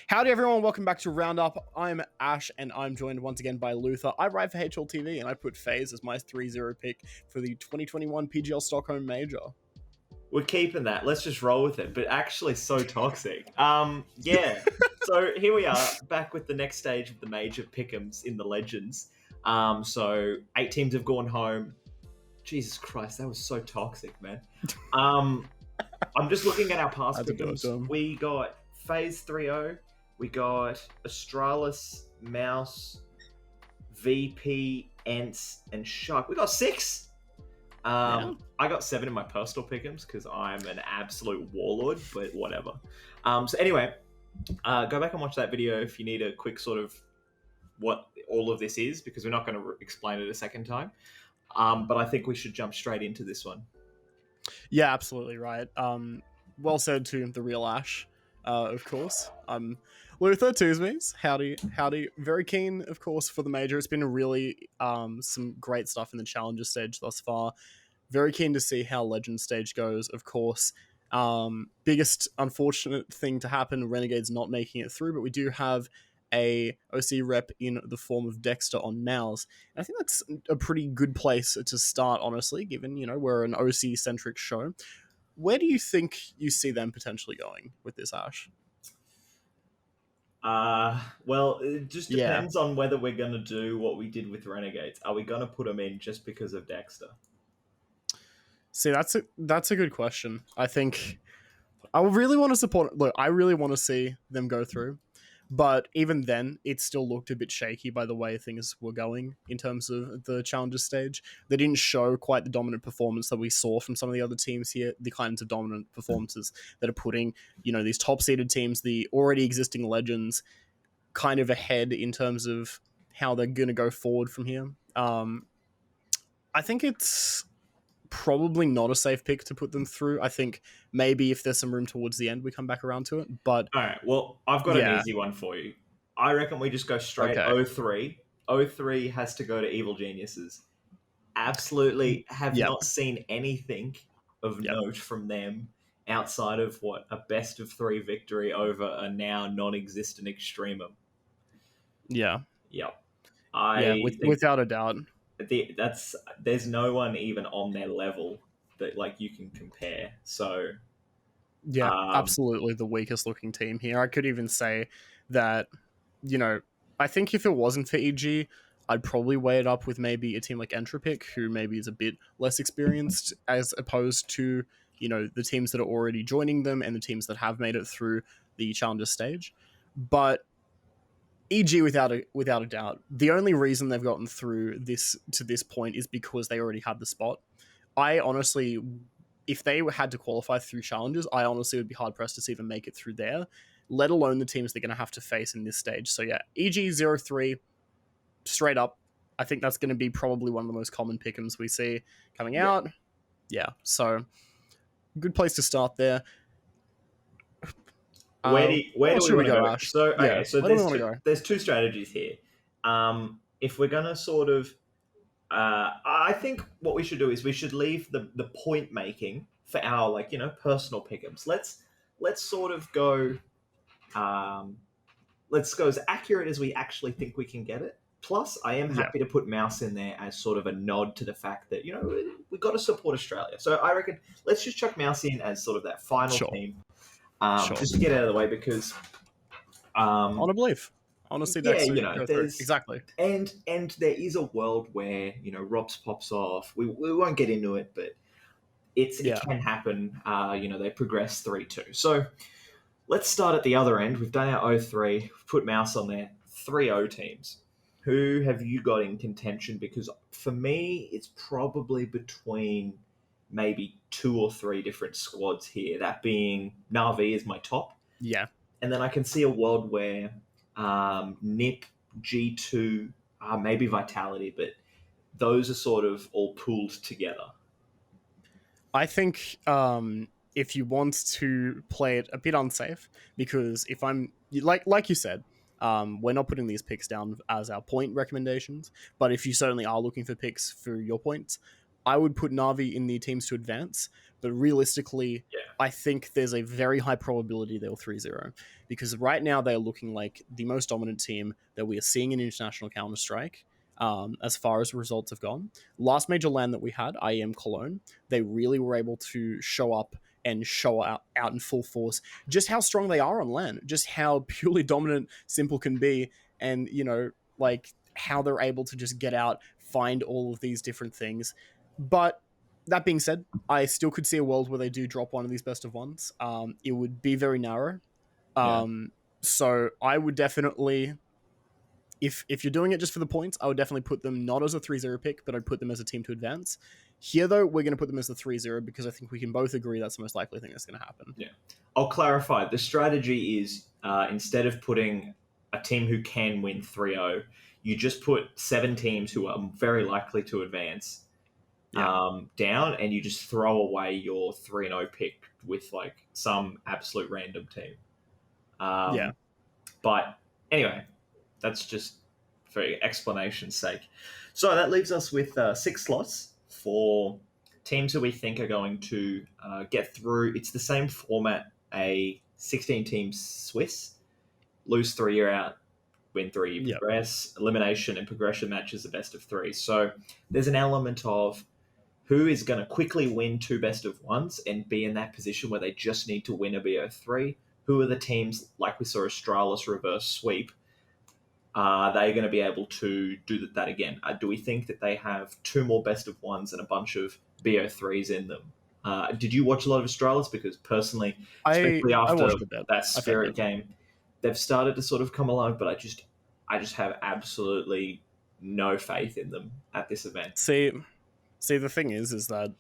Howdy everyone, welcome back to Roundup. I'm Ash and I'm joined once again by Luther. I ride for HLTV and I put FaZe as my 3-0 pick for the 2021 PGL Stockholm Major. We're keeping that. Let's just roll with it. But actually, so toxic. Yeah. So here we are, back with the next stage of the major pick'ems in the Legends. So 8 teams have gone home. Jesus Christ, that was so toxic, man. I'm just looking at our past pick'ems. We got FaZe 3-0. We got Astralis, Mouse, VP, Ents, and Shark. We got 6. I got 7 in my personal pick'ems because I'm an absolute warlord, but whatever. So anyway, go back and watch that video if you need a quick sort of what all of this is, because we're not going to explain it a second time. But I think we should jump straight into this one. Yeah, absolutely right. Well said to the real Ash, of course. Luther, Tuesdays, howdy. Very keen, of course, for the major. It's been really some great stuff in the Challenger stage thus far. Very keen to see how Legend stage goes, of course. Biggest unfortunate thing to happen, Renegade's not making it through, but we do have a OC rep in the form of Dexter on Mouse. And I think that's a pretty good place to start, honestly, given, we're an OC-centric show. Where do you think you see them potentially going with this, Ash? Well, it just depends on whether we're going to do what we did with Renegades. Are we going to put them in just because of Dexter? See, that's a good question. I think I really want to support it. Look, I really want to see them go through. But even then, it still looked a bit shaky by the way things were going in terms of the Challenger stage. They didn't show quite the dominant performance that we saw from some of the other teams here, the kinds of dominant performances that are putting, these top-seeded teams, the already existing Legends, kind of ahead in terms of how they're going to go forward from here. I think it's probably not a safe pick to put them through. I think maybe if there's some room towards the end, we come back around to it. But all right, well, I've got an easy one for you. I reckon we just go straight 03. 03 has to go to Evil Geniuses. Absolutely have not seen anything of note from them outside of a best of 3 victory over a now non-existent Extremum. Yeah. Yep. Without a doubt. There's no one even on their level that you can compare. So absolutely the weakest looking team here. I could even say that, I think if it wasn't for EG, I'd probably weigh it up with maybe a team like Entropic, who maybe is a bit less experienced as opposed to, the teams that are already joining them and the teams that have made it through the Challenger stage. But EG, without a doubt, the only reason they've gotten through to this point is because they already had the spot. I honestly, if they had to qualify through challenges, I honestly would be hard pressed to see them make it through there, let alone the teams they're going to have to face in this stage. So yeah, EG 03, straight up. I think that's going to be probably one of the most common pick'ems we see coming out. Yeah, so good place to start there. Where do we want to go, Ash? So there's 2 strategies here. If we're gonna sort of, I think what we should do is we should leave the point making for our personal pick'ems. Let's sort of go, let's go as accurate as we actually think we can get it. Plus, I am happy to put Mouse in there as sort of a nod to the fact that we've got to support Australia. So I reckon let's just chuck Mouse in as sort of that final team. Just to get out of the way, because on a belief, honestly, exactly. And there is a world where Rops pops off. We won't get into it, but it can happen. They progress 3-2. So let's start at the other end. We've done our 03. We've put Mouse on there. 3-0 teams. Who have you got in contention? Because for me, it's probably between maybe 2 or 3 different squads here, that being Na'Vi is my top. Yeah. And then I can see a world where NIP, G2, maybe Vitality, but those are sort of all pooled together. I think if you want to play it a bit unsafe, because if I'm, like you said, we're not putting these picks down as our point recommendations, but if you certainly are looking for picks for your points, I would put Na'Vi in the teams to advance, but realistically, Yeah. I think there's a very high probability they'll 3-0 because right now they're looking like the most dominant team that we are seeing in international Counter-Strike. As far as results have gone, last major LAN that we had, IEM Cologne, they really were able to show up and show out in full force just how strong they are on LAN, just how purely dominant Simple can be, and like how they're able to just get out, find all of these different things. But that being said, I still could see a world where they do drop one of these best of ones. It would be very narrow. Yeah. So I would definitely, if you're doing it just for the points, I would definitely put them not as a 3-0 pick, but I'd put them as a team to advance. Here, though, we're going to put them as the 3-0 because I think we can both agree that's the most likely thing that's going to happen. Yeah. I'll clarify. The strategy is instead of putting a team who can win 3-0, you just put 7 teams who are very likely to advance down, and you just throw away your 3-0 pick with like some absolute random team. Yeah. But anyway, that's just for explanation's sake. So that leaves us with 6 slots for teams who we think are going to get through. It's the same format, a 16-team Swiss. Lose 3, you're out. Win 3, you Yep. progress. Elimination and progression matches are best of 3. So there's an element of who is going to quickly win 2 best of ones and be in that position where they just need to win a BO3. Who are the teams, like we saw Australis reverse sweep, are they going to be able to do that again? Do we think that they have 2 more best of ones and a bunch of BO3s in them? Did you watch a lot of Australis? Because personally, especially I after watched a bit. that Spirit game, they've started to sort of come alive, but I just have absolutely no faith in them at this event. See, the thing is that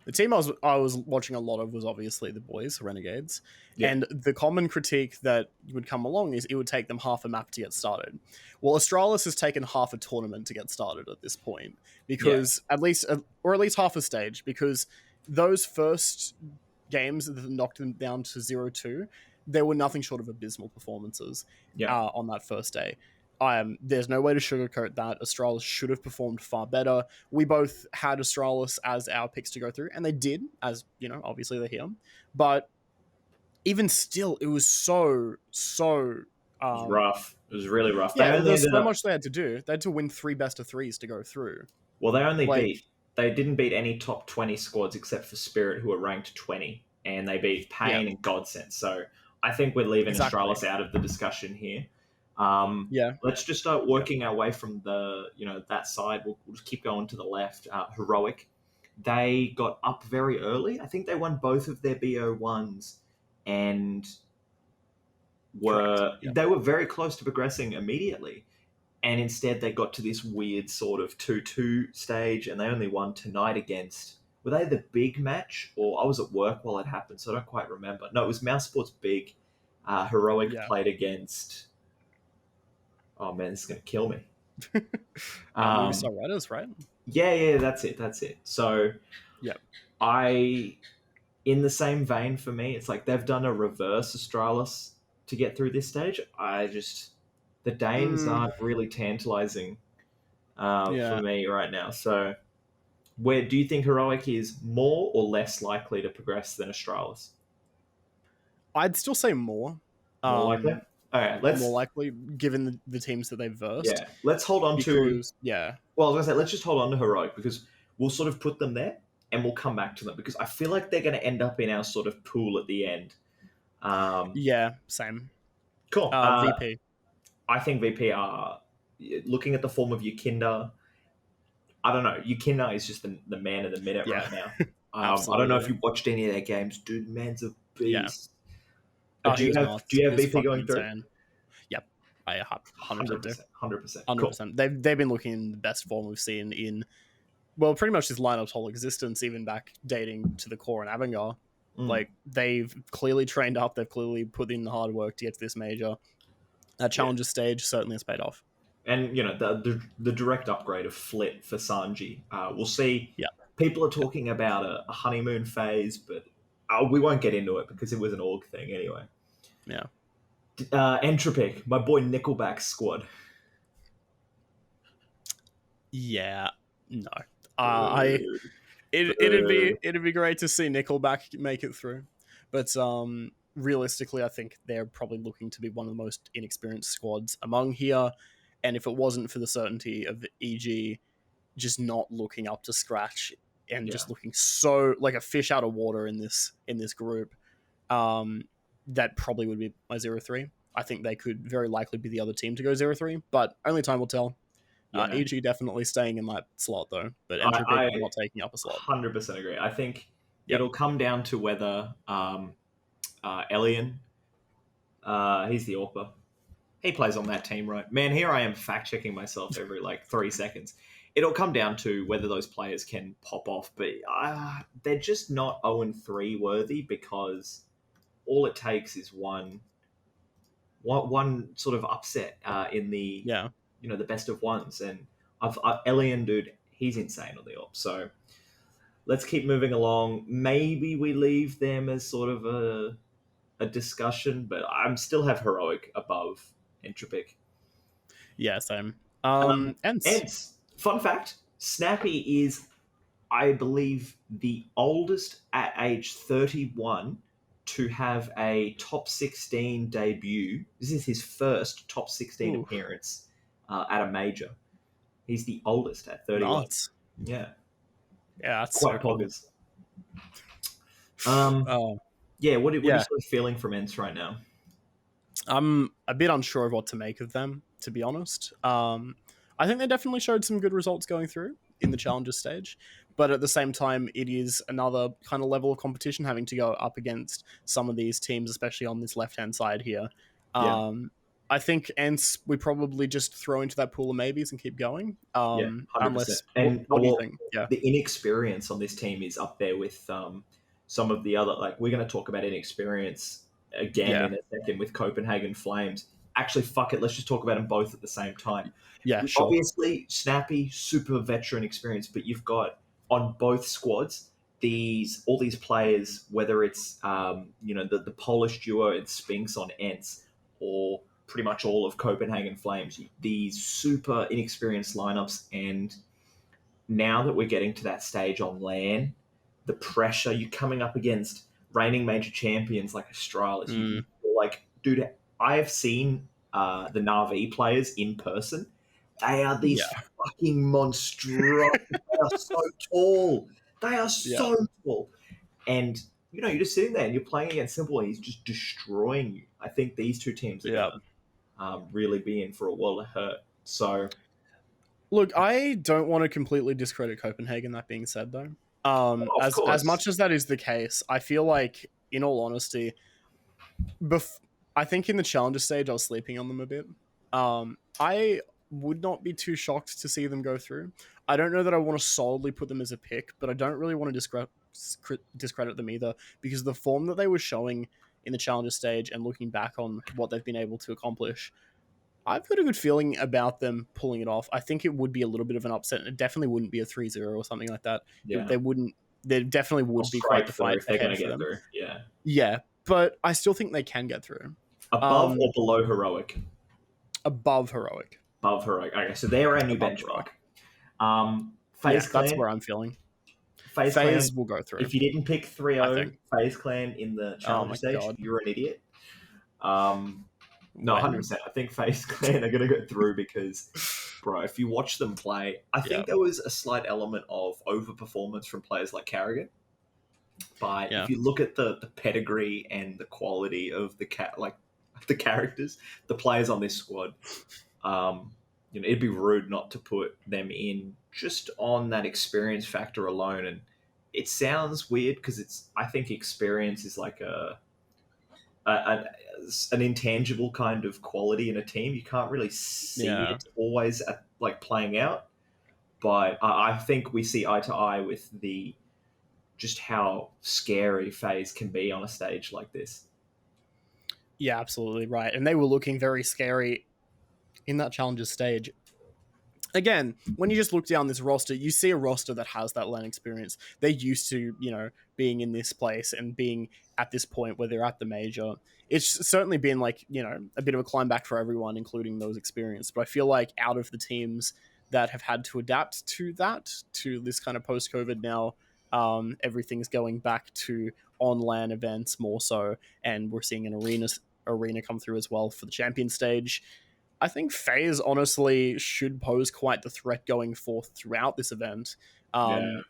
the team I was watching a lot of was obviously the boys, Renegades, and the common critique that would come along is it would take them half a map to get started. Well, Australis has taken half a tournament to get started at this point because at least half a stage, because those first games that knocked them down to 0-2, there were nothing short of abysmal performances on that first day. There's no way to sugarcoat that. Australis should have performed far better. We both had Australis as our picks to go through, and they did, as obviously they're here. But even still, it was so it was rough. It was really rough. Yeah, there's so much they had to do. They had to win 3 best of 3s to go through. Well, they didn't beat any top 20 squads except for Spirit, who are ranked 20, and they beat Pain and Godsend. So I think we're leaving Australis out of the discussion here. Let's just start working our way from the that side. We'll just keep going to the left. Heroic, they got up very early. I think they won both of their BO1s and they were very close to progressing immediately. And instead they got to this weird sort of 2-2 stage, and they only won tonight against, were they the big match? Or I was at work while it happened, so I don't quite remember. No, it was Mouse Sports Big. Heroic played against, oh man, this is going to kill me. Movistar Riders, right? Yeah, that's it. So in the same vein for me, it's like they've done a reverse Australis to get through this stage. The Danes aren't really tantalizing for me right now. So where do you think Heroic is more or less likely to progress than Australis? I'd still say more. More likely? All right, more likely, given the teams that they've versed. Yeah, let's hold on to... Yeah. Well, I was going to say, let's just hold on to Heroic, because we'll sort of put them there, and we'll come back to them, because I feel like they're going to end up in our sort of pool at the end. Yeah, same. Cool. VP. I think VP are, looking at the form of Yukinda, I don't know. Yukinda is just the man of the minute right now. I don't know if you watched any of their games. Dude, man's a beast. Yeah. Do you have VP going through? Yep. I 100% do. 100%. 100%. Cool. They've been looking in the best form we've seen in, well, pretty much this lineup's whole existence, even back dating to the core and Avangar. Like, they've clearly trained up. They've clearly put in the hard work to get to this major. That challenger stage certainly has paid off. And, the direct upgrade of Flit for Sanji. We'll see. Yeah. People are talking about a honeymoon phase, but we won't get into it because it was an org thing anyway. Yeah. Entropic, my boy Nickelback's squad. Yeah. No. Boo. it'd be great to see Nickelback make it through, but realistically, I think they're probably looking to be one of the most inexperienced squads among here, and if it wasn't for the certainty of EG just not looking up to scratch and Yeah. just looking so like a fish out of water in this group, um, that probably would be my 0-3. I think they could very likely be the other team to go 0-3, but only time will tell. Yeah. EG definitely staying in that slot though, but Entropic I not taking up a slot. 100% agree. I think Yep. it'll come down to whether Elian, he's the AWPer. He plays on that team, right? Man, here I am fact checking myself every like 3 seconds. It'll come down to whether those players can pop off, but they're just not 0-3 worthy because all it takes is one sort of upset in the Yeah. the best of ones, and Elian, dude, he's insane on the op. So let's keep moving along. Maybe we leave them as sort of a discussion, but I'm still have heroic above Entropic. Yeah, same. Ents. And fun fact: Snappy is, I believe, the oldest at age 31 to have a top 16 debut. This is his first top 16 Ooh, appearance at a major. He's the oldest at 31. nuts. Yeah, Yeah, that's so quite cool. poggers. Um, Oh, yeah, what are you yeah. sort of feeling from Ents right now? I'm a bit unsure of what to make of them, to be honest. I think they definitely showed some good results going through in the challenger stage, but at the same time, it is another kind of level of competition having to go up against some of these teams, especially on this left hand side here. Yeah, I think Ents we probably just throw into that pool of maybes and keep going. yeah, 100%. Unless And what do you well, think? Yeah, the inexperience on this team is up there with some of the other. Like we're going to talk about inexperience again yeah, in a second with Copenhagen Flames. Actually, fuck it. Let's just talk about them both at the same time. yeah, sure. Obviously, Snappy, super veteran experience, but you've got on both squads all these players, whether it's the Polish duo and Spinks on Ents, or pretty much all of Copenhagen Flames. These super inexperienced lineups, and now that we're getting to that stage on LAN, the pressure you're coming up against reigning major champions like Astralis. Mm, Like, dude, I have seen the Na'Vi players in person. They are these yeah, fucking monstrosities. They are so tall. They are yeah, so tall. And you're just sitting there and you're playing against Simple, and he's just destroying you. I think these two teams are yeah. gonna really be in for a world of hurt. So Look, I don't want to completely discredit Copenhagen. That being said, though, of as course, much as that is the case, I feel like, in all honesty, I think in the challenger stage, I was sleeping on them a bit. I would not be too shocked to see them go through. I don't know that I want to solidly put them as a pick, but I don't really want to discredit them either, because the form that they were showing in the challenger stage and looking back on what they've been able to accomplish, I've got a good feeling about them pulling it off. I think it would be a little bit of an upset, and it definitely wouldn't be a 3-0 or something like that. yeah, They wouldn't. There definitely I'll would be quite strike the through fight if they're going ahead to for get them. through. Yeah, Yeah, but I still think they can get through. above Um, or below heroic? Above heroic. Above heroic. Okay, so they're our new Above benchmark. heroic. Yeah, Phase that's Clan. where I'm feeling. Phase Phase Clan. will go through, If you didn't pick I 3-0 think. Phase Clan in the Oh challenger my stage, god. you're an idiot. No, When? 100%. I think FaZe Clan are going to go through because, bro, if you watch them play, I Yeah, think there was a slight element of overperformance from players like Carrigan. But if yeah. you look at the pedigree and the quality of the characters, the players on this squad, it'd be rude not to put them in just on that experience factor alone. And it sounds weird because I think experience is like a, an intangible kind of quality in a team. You can't really see Yeah. it always like playing out, but I think we see eye to eye with the just how scary FaZe can be on a stage like this. Yeah, absolutely right. And they were looking very scary in that challenger stage. Again, when you just look down this roster, you see a roster that has that LAN experience. They're used to, being in this place and being at this point where they're at the major. It's certainly been like, a bit of a climb back for everyone, including those experienced. But I feel like out of the teams that have had to adapt to this kind of post-COVID now, Everything's going back to on-LAN events more so, and we're seeing an arena come through as well for the champion stage. I think FaZe honestly should pose quite the threat going forth throughout this event. Yeah. Um,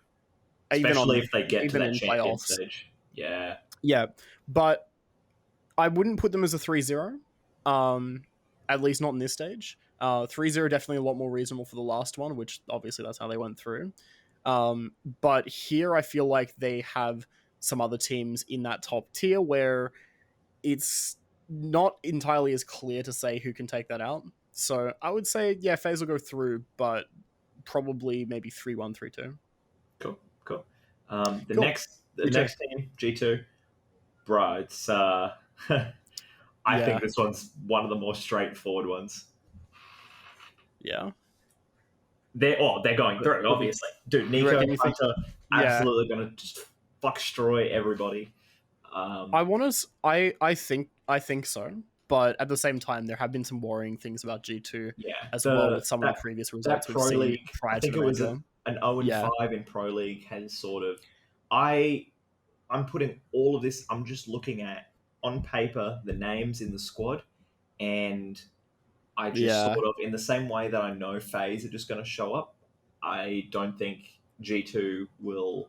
Especially if they get to even that in champion playoffs. stage. Yeah. Yeah, but I wouldn't put them as a 3-0. At least not in this stage. 3-0 definitely a lot more reasonable for the last one, which obviously that's how they went through. But here I feel like they have some other teams in that top tier where it's not entirely as clear to say who can take that out. So I would say, yeah, FaZe will go through, but probably maybe 3-1, 3-2. Cool. Cool. Cool. The G2. next team, G2, bro, it's I think Yeah. this one's one of the more straightforward ones. Yeah. They're going But through, obviously. Dude, you Nico, reckon you think? Hunter, Yeah. absolutely gonna just fuck destroy everybody. I think so. But at the same time, there have been some worrying things about G2 Yeah, as well the with some of the previous that results we've pro seen league, I prior to think the it was major. an 0 and Yeah. 5 in pro league has sort of. I'm putting all of this. I'm just looking at on paper the names in the squad, and I just Yeah. sort of, in the same way that I know FaZe are just going to show up. I don't think G2 will.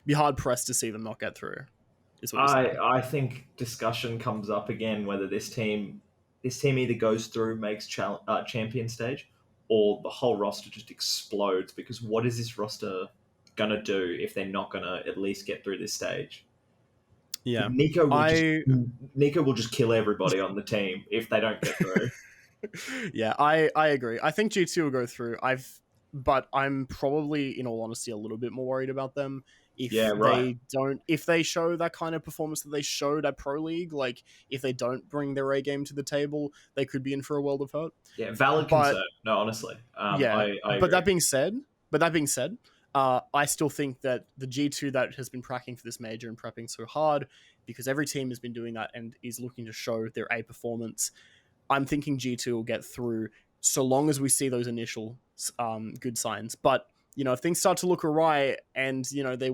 Be hard pressed to see them not get through, is what you're saying. I think discussion comes up again whether this team either goes through, makes champion stage, or the whole roster just explodes. Because what is this roster gonna do if they're not gonna at least get through this stage? Yeah. Nico will just kill everybody on the team if they don't get through. Yeah, I agree. I think G2 will go through. But I'm probably, in all honesty, a little bit more worried about them Yeah, if right. if they show that kind of performance that they showed at Pro League. Like, if they don't bring their A game to the table, they could be in for a world of hurt. Yeah, valid But concern. No, honestly, yeah, I but agree. that being said, I still think that the G2 that has been pracking for this major and prepping so hard, because every team has been doing that and is looking to show their A performance, I'm thinking G2 will get through so long as we see those initial good signs. But if things start to look awry and they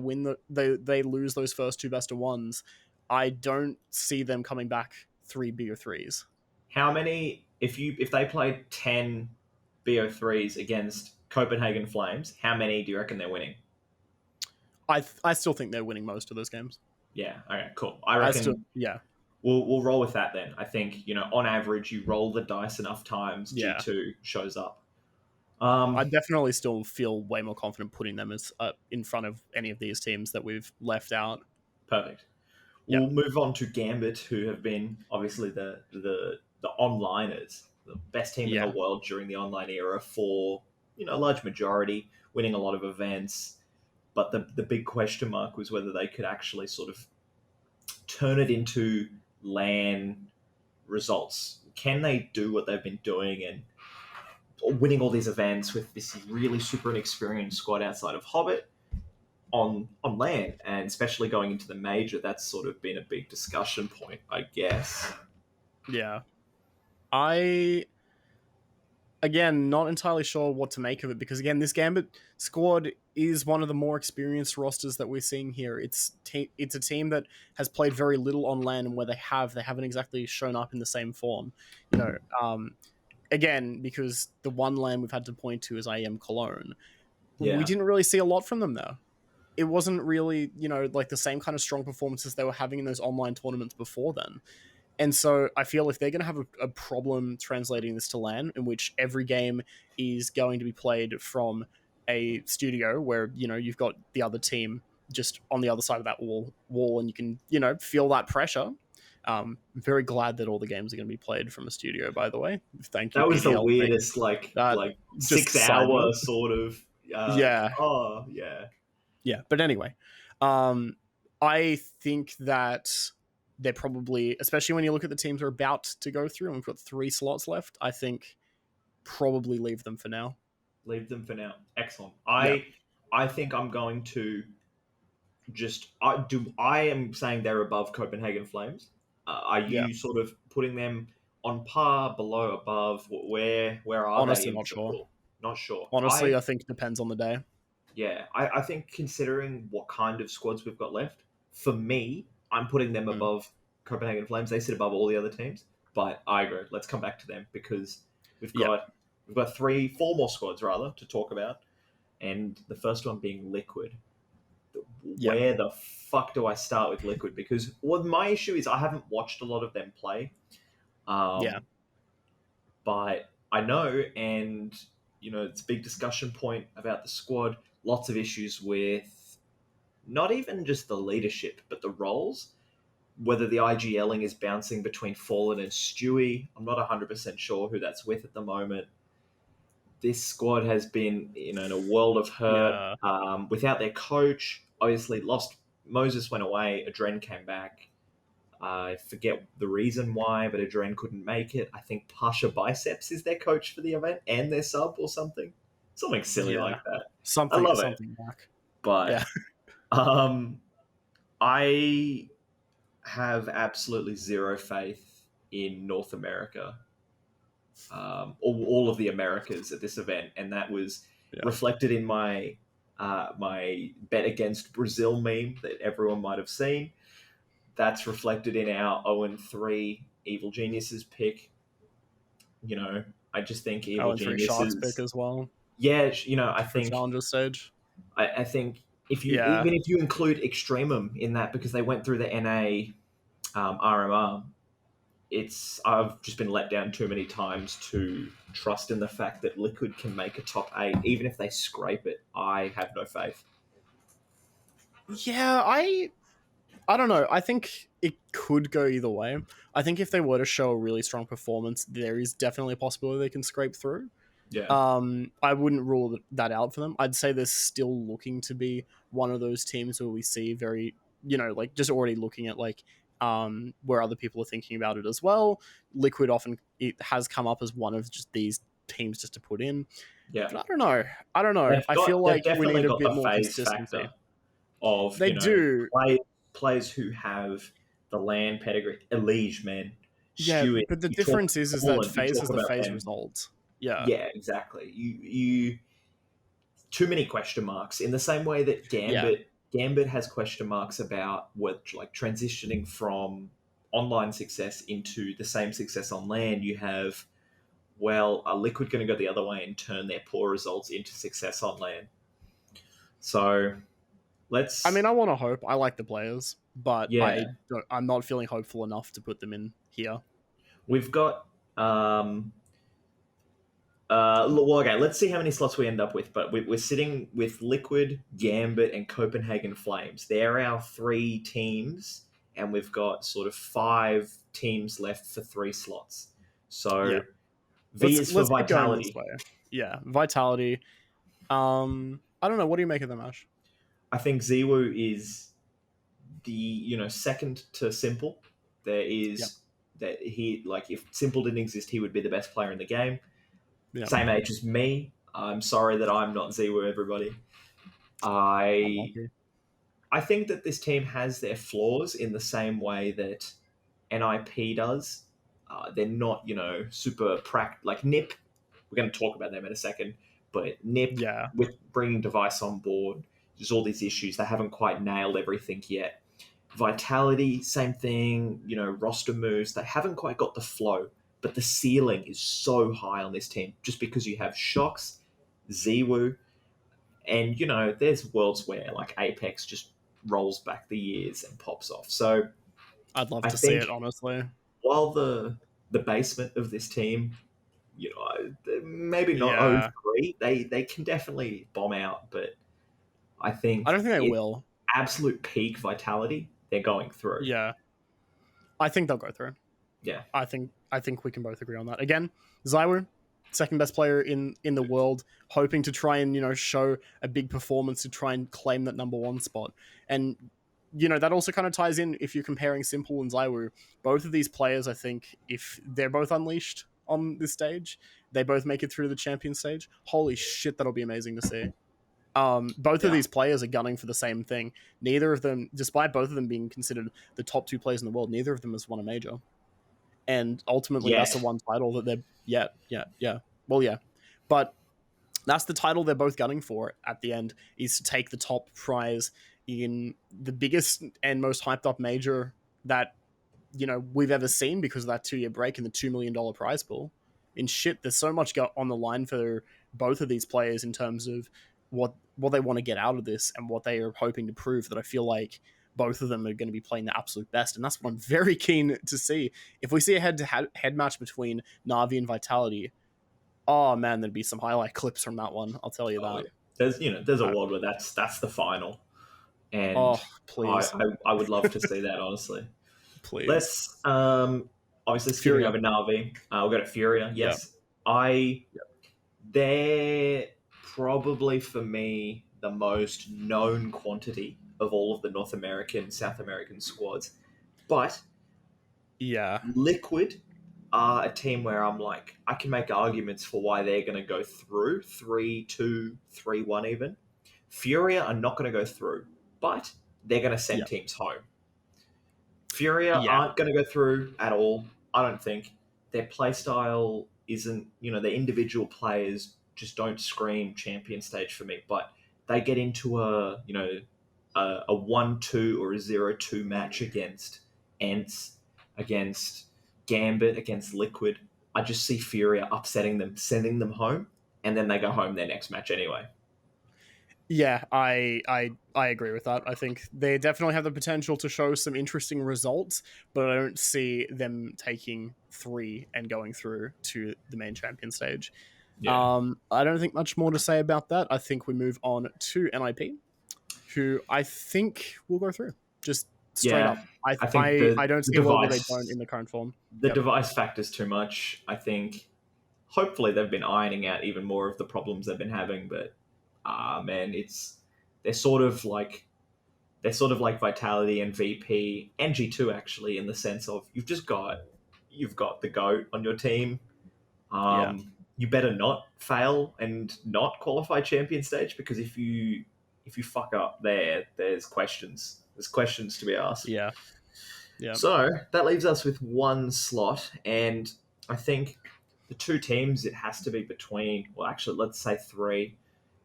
they lose those first two best of ones, I don't see them coming back 3 BO3s. How many? If they played 10 BO3s against Copenhagen Flames, how many do you reckon they're winning? I still think they're winning most of those games. Yeah. Okay. Cool. I reckon. Yeah. We'll roll with that then. I think on average, you roll the dice enough times, Yeah. G2 shows up. I definitely still feel way more confident putting them as in front of any of these teams that we've left out. Perfect. Yeah. We'll move on to Gambit, who have been obviously the onliners, the best team in the world during the online era for a large majority, winning a lot of events. But the big question mark was whether they could actually sort of turn it into LAN results. Can they do what they've been doing and winning all these events with this really super inexperienced squad outside of Hobbit on LAN, and especially going into the major? That's sort of been a big discussion point, I guess. Yeah. Again, not entirely sure what to make of it, because again, this Gambit squad is one of the more experienced rosters that we're seeing here. It's a team that has played very little on LAN, and where they haven't exactly shown up in the same form. Again, because the one LAN we've had to point to is IEM Cologne. Yeah. We didn't really see a lot from them there. It wasn't really, like the same kind of strong performances they were having in those online tournaments before then. And so I feel if they're going to have a problem translating this to LAN, in which every game is going to be played from a studio where, you've got the other team just on the other side of that wall and you can, feel that pressure. I'm very glad that all the games are going to be played from a studio, by the way. Thank you, That was PGL. the weirdest, like 6 hour sort of. Yeah. Oh, yeah. Yeah. But anyway, I think that they're probably, especially when you look at the teams we're about to go through, and we've got 3 slots left, I think probably leave them for now. Leave them for now. Excellent. I think I'm going to I am saying they're above Copenhagen Flames. Are you sort of putting them on par, below, above? Where are Honestly, they? not sure. Not sure. Honestly, I think it depends on the day. Yeah, I think considering what kind of squads we've got left, for me, I'm putting them Mm. above Copenhagen Flames. They sit above all the other teams, but I agree. Let's come back to them because we've Yeah, got we've got four more squads rather to talk about, and the first one being Liquid. yeah, Where the fuck do I start with Liquid? Because my issue is I haven't watched a lot of them play, yeah, um, but I know, and it's a big discussion point about the squad. Lots of issues with not even just the leadership, but the roles. Whether the IGLing is bouncing between Fallen and Stewie, I'm not 100% sure who that's with at the moment. This squad has been, in a world of hurt. yeah. Without their coach, obviously lost. Moses went away. Adren came back. I forget the reason why, but Adren couldn't make it. I think Pasha Biceps is their coach for the event and their sub or something. Something silly Yeah, like that. I something love it. something back. Yeah, But um, I have absolutely zero faith in North America, all of the Americas at this event, and that was yeah. reflected in my bet against Brazil meme that everyone might have seen. That's reflected in our 0-3 Evil Geniuses pick. I just think Oh, Evil and three sharks pick Geniuses. as well Yeah, I for think challenger stage. I think if you Yeah, even if you include Extremum in that because they went through the NA RMR, I've just been let down too many times to trust in the fact that Liquid can make a top 8 even if they scrape it. I have no faith. yeah. I don't know. I think it could go either way. I think if they were to show a really strong performance, there is definitely a possibility they can scrape through. Yeah, I wouldn't rule that out for them. I'd say they're still looking to be one of those teams where we see very, like just already looking at like where other people are thinking about it as well. Liquid often it has come up as one of just these teams just to put in. yeah. But I don't know. I don't know. I feel They've like we definitely need a got bit the more phase factor consistency. of They do. players who have the land pedigree. Elige, man, Yeah, Stewie. but the You talk difference is that Poland. You phase talk is the about phase them. result. Yeah. Yeah, exactly. You too many question marks in the same way that Yeah. Gambit has question marks about what like transitioning from online success into the same success on land. You have a Liquid going to go the other way and turn their poor results into success on land. So I mean, let's I want to hope. I like the players, but yeah, I'm not feeling hopeful enough to put them in here. we've got well, okay, let's see how many slots we end up with. But we're sitting with Liquid, Gambit, and Copenhagen Flames. They're our three teams, and we've got sort of five teams left for three slots. So Yeah. V Let's is for let's keep going this Vitality. way. Yeah, Vitality. I don't know. What do you make of them, Ash? I think Ziwu is the second to Simple. There Yep. is that he like if Simple didn't exist, he would be the best player in the game. Yep. Same age as me. I'm sorry that I'm not Ziwu, everybody. I Unlucky. I think that this team has their flaws in the same way that NIP does. They're not, super like NIP. We're going to talk about them in a second, but NIP Yeah. with bringing device on board, there's all these issues. They haven't quite nailed everything yet. Vitality, same thing. Roster moves. They haven't quite got the flow, but the ceiling is so high on this team just because you have Shocks, Ziwu, and there's worlds where like Apex just rolls back the years and pops off. So I'd love I to see think it, honestly. while the basement of this team, maybe not Yeah. 03, they can definitely bomb out, but I I think don't think they it will. absolute peak vitality they're going through. Yeah. I think they'll go through. Yeah. I think we can both agree on that. Again, Zywu, second best player in the world, hoping to try and show a big performance to try and claim that number one spot. And that also kind of ties in if you're comparing Simple and Zywu. Both of these players, I think, if they're both unleashed on this stage, they both make it through the champion stage. Holy shit, that'll be amazing to see. Both of Yeah. these players are gunning for the same thing. Neither of them, despite both of them being considered the top two players in the world, neither of them has won a major. And ultimately, that's the Yet. one title that they're, yeah. Well, yeah. But That's the title they're both gunning for at the end, is to take the top prize in the biggest and most hyped up major that we've ever seen, because of that 2 year break and the $2 million prize pool. In shit, there's so much on the line for both of these players in terms of what they want to get out of this and what they are hoping to prove, that I feel like both of them are going to be playing the absolute best. And that's what I'm very keen to see. If we see a head-to-head match between Na'Vi and Vitality, oh man, there'd be some highlight clips from that one. I'll tell you Oh, that. yeah. There's a world where that's the final, and Oh, please, I would love to see that, honestly. please. Let's obviously skipping Furia. over Navi. We'll go to Furia. Yeah. Yes, they're probably for me the most known quantity of all of the North American, South American squads, but Yeah. Liquid are a team where I'm like, I can make arguments for why they're going to go through 3-2, 3-1 even. Furia are not going to go through, but they're going to send teams home. Furia aren't going to go through at all, I don't think. Their playstyle isn't, their individual players just don't scream champion stage for me, but they get into a 1-2 or a 0-2 match against Ents, against Gambit, against Liquid. I just see Furia upsetting them, sending them home, and then they go home their next match anyway. Yeah, I agree with that. I think they definitely have the potential to show some interesting results, but I don't see them taking 3 and going through to the main champion stage. Yeah. I don't think much more to say about that. I think we move on to NIP, who I think will go through, just straight Yeah, up. I think I don't the see a world where they device don't in the current form. the device factor's too much. I think hopefully they've been ironing out even more of the problems they've been having, but man, they're sort of like Vitality and VP and G2 actually, in the sense of you've got the GOAT on your team. Yeah. You better not fail and not qualify champion stage, because if you fuck up there's questions. There's questions to be asked. Yeah. Yeah. So that leaves us with one slot, and I think the two teams it has to be between, well, actually, let's say 3: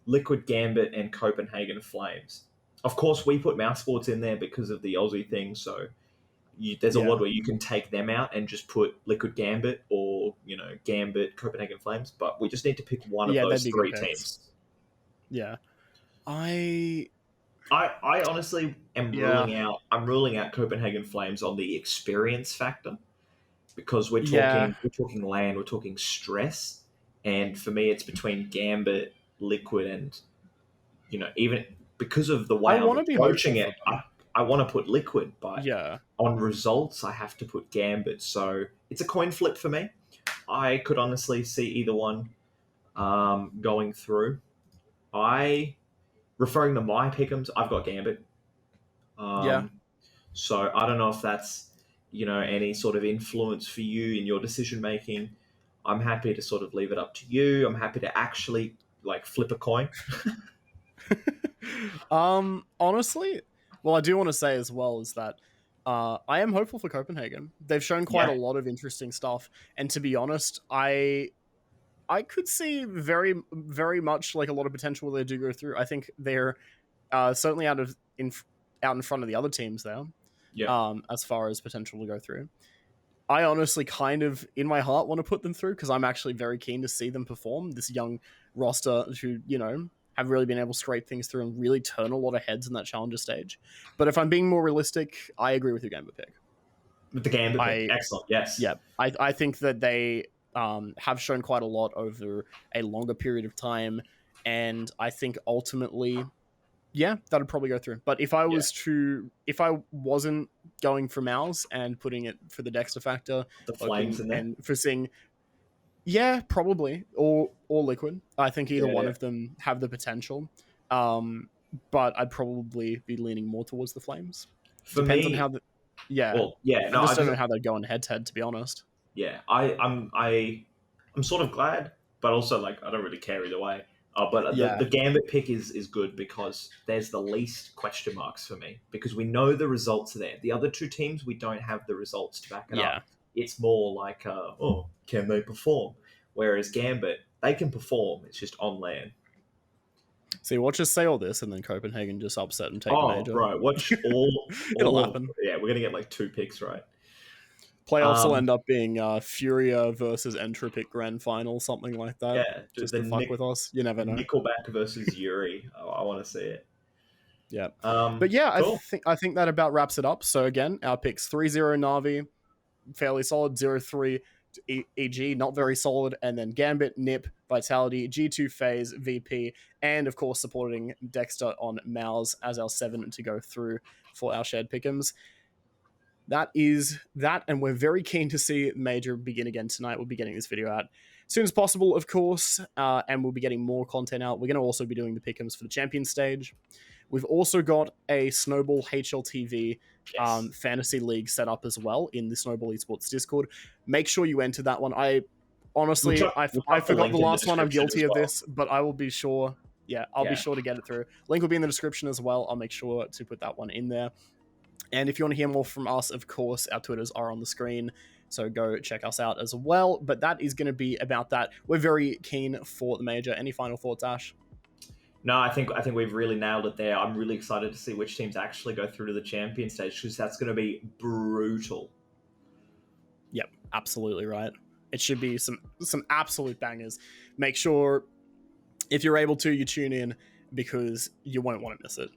Liquid Gambit and Copenhagen Flames. Of course, we put Mouse Sports in there because of the Aussie thing, so there's a world where you can take them out and just put Liquid Gambit or, Gambit, Copenhagen Flames, but we just need to pick one of those 3 teams. Yeah. I honestly am ruling out Copenhagen Flames on the experience factor, because we're talking land, we're talking stress, and for me it's between Gambit, Liquid, and even because of the way I'm approaching it, I want to put Liquid, but on results I have to put Gambit, so it's a coin flip for me. I could honestly see either one going through. Referring to my pick'ems, I've got Gambit. So I don't know if that's, any sort of influence for you in your decision making. I'm happy to sort of leave it up to you. I'm happy to actually flip a coin. Honestly, well, I do want to say as well is that I am hopeful for Copenhagen. They've shown quite a lot of interesting stuff, and to be honest, I could see very, very much like a lot of potential where they do go through. I think they're certainly out in front of the other teams there. As far as potential to go through. I honestly kind of, in my heart, want to put them through, because I'm actually very keen to see them perform. This young roster who, have really been able to scrape things through and really turn a lot of heads in that challenger stage. But if I'm being more realistic, I agree with your Gambit pick. With the Gambit pick, excellent, yes. Yeah, I think that they have shown quite a lot over a longer period of time, and I think ultimately, yeah, that'd probably go through. But if I wasn't going for Mouse and putting it for the Dexter factor, the Flames in there, and for seeing, yeah, probably, or Liquid. I think either one of them have the potential. But I'd probably be leaning more towards the Flames. Depends on how the, I just don't know how they'd go on head to head, to be honest. Yeah, I'm sort of glad, but also I don't really care either way. But the Gambit pick is good because there's the least question marks for me, because we know the results are there. The other two teams, we don't have the results to back it up. It's more like, can they perform? Whereas Gambit, they can perform. It's just on land. See, watch us say all this, and then Copenhagen just upset and take the Oh, major. bro, watch all It'll all of happen. yeah. We're gonna get like 2 picks right. Playoffs will Um, end up being Furia versus Entropic Grand Final, something like that, yeah, just the to fuck with us. You never know. Nickelback versus Yuri. Oh, I want to see it. Yeah. But yeah, Cool. I think that about wraps it up. So again, our picks 3-0 Navi, fairly solid, 0-3 EG, not very solid, and then Gambit, Nip, Vitality, G2 Phase, VP, and of course supporting Dexter on Mouse as our 7 to go through for our shared pick'ems. That is that, and we're very keen to see Major begin again tonight. We'll be getting this video out as soon as possible, of course, and we'll be getting more content out. We're going to also be doing the pick'ems for the champion stage. We've also got a Snowball HLTV Yes. fantasy league set up as well in the Snowball Esports Discord. Make sure you enter that one. I honestly, I forgot the last one. I'm guilty of this, but I will be sure. Yeah, I'll be sure to get it through. Link will be in the description as well. I'll make sure to put that one in there. And if you want to hear more from us, of course, our Twitters are on the screen. So go check us out as well. But that is going to be about that. We're very keen for the major. Any final thoughts, Ash? No, I think we've really nailed it there. I'm really excited to see which teams actually go through to the champion stage because that's going to be brutal. Yep, absolutely right. It should be some absolute bangers. Make sure if you're able to, you tune in because you won't want to miss it.